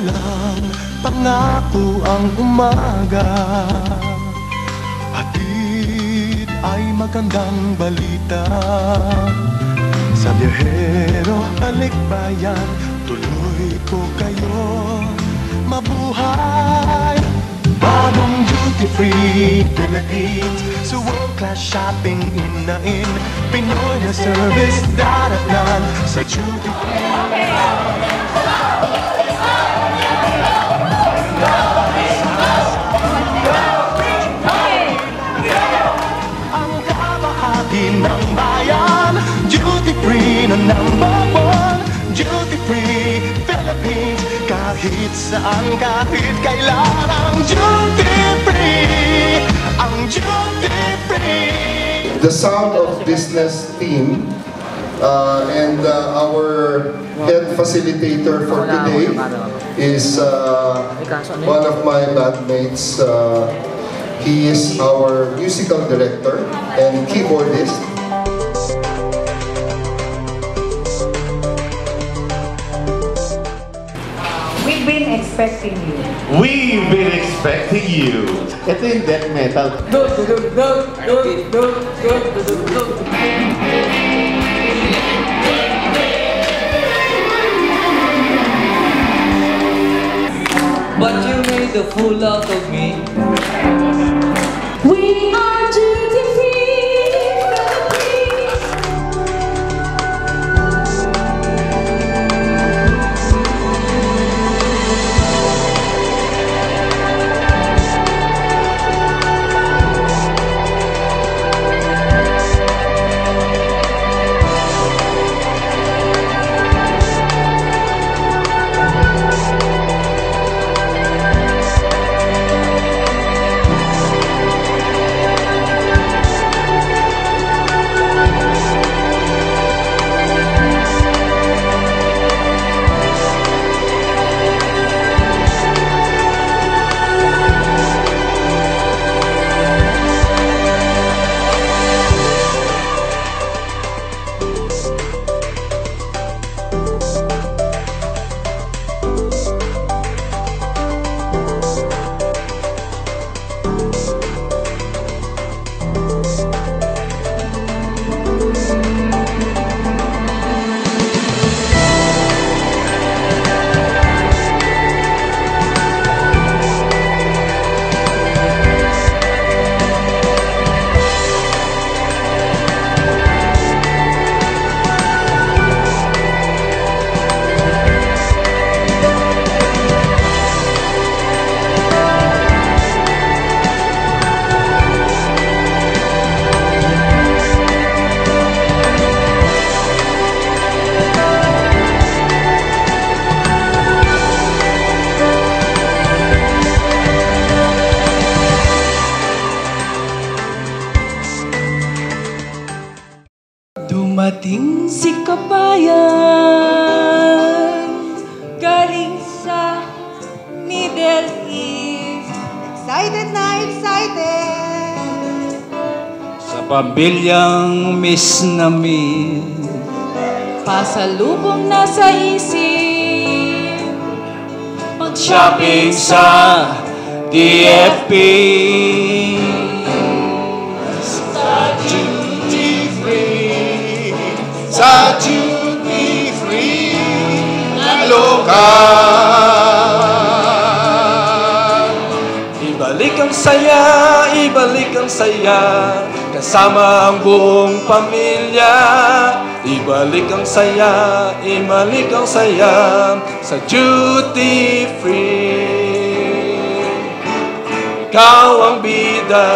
lang, pangako ang umaga. Hatid ay magandang balita. Sa biyahero, alikbayan, tuloy ko kayo. Mabuhay! Bagong duty-free Philippines, sa world-class shopping in Pinoy na service daratnan sa duty-free. Ang kabahagi ng bayan, duty-free na #1. Duty-free Philippines, kahit saan, kahit kailan. Ang duty-free, ang duty-free. The Sound of Business team and our head facilitator for today is one of my bandmates. He is our musical director and keyboardist. We've been expecting you. We've been expecting you. Ito yung death metal. But you made a fool out of me. We are duty-free. Dumating si Kabayan, galing sa Middle East. Excited na excited. Sa pambilyang miss na miss, pasalubong na sa isip, mag-shopping sa DFP. Sa duty-free na lokal. Ibalik ang saya, ibalik ang saya, kasama ang buong pamilya. Ibalik ang saya, ibalik ang saya, sa duty-free. Ikaw ang bida.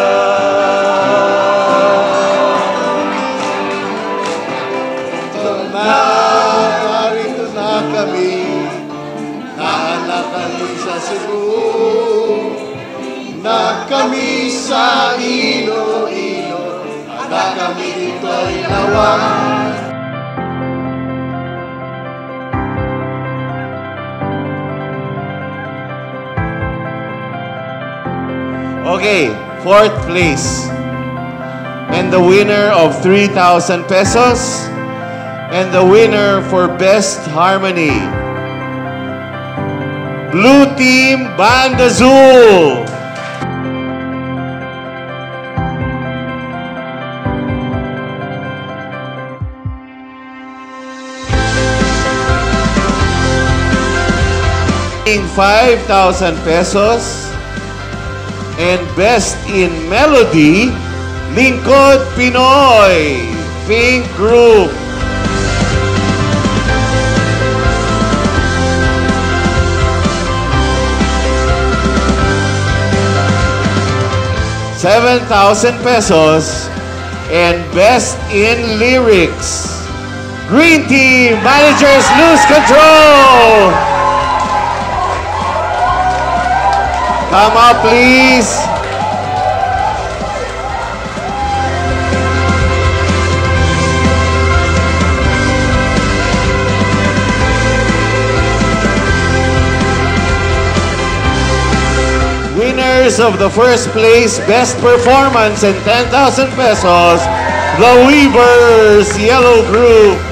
Narito na kami, naanak kami sa Cebu, na kami sa Iloilo, at kami dito ay nawan. Okay, 4th place. And the winner of 3,000 pesos. And the winner for Best Harmony. Blue Team Band Azul. In 5,000 pesos. And Best in Melody, Lingkod Pinoy, Pink Group. ₱7,000 and Best in Lyrics, Green Team, Managers Lose Control. Come up, please. Winners of the first place, best performance and ₱10,000, the Weavers Yellow Group.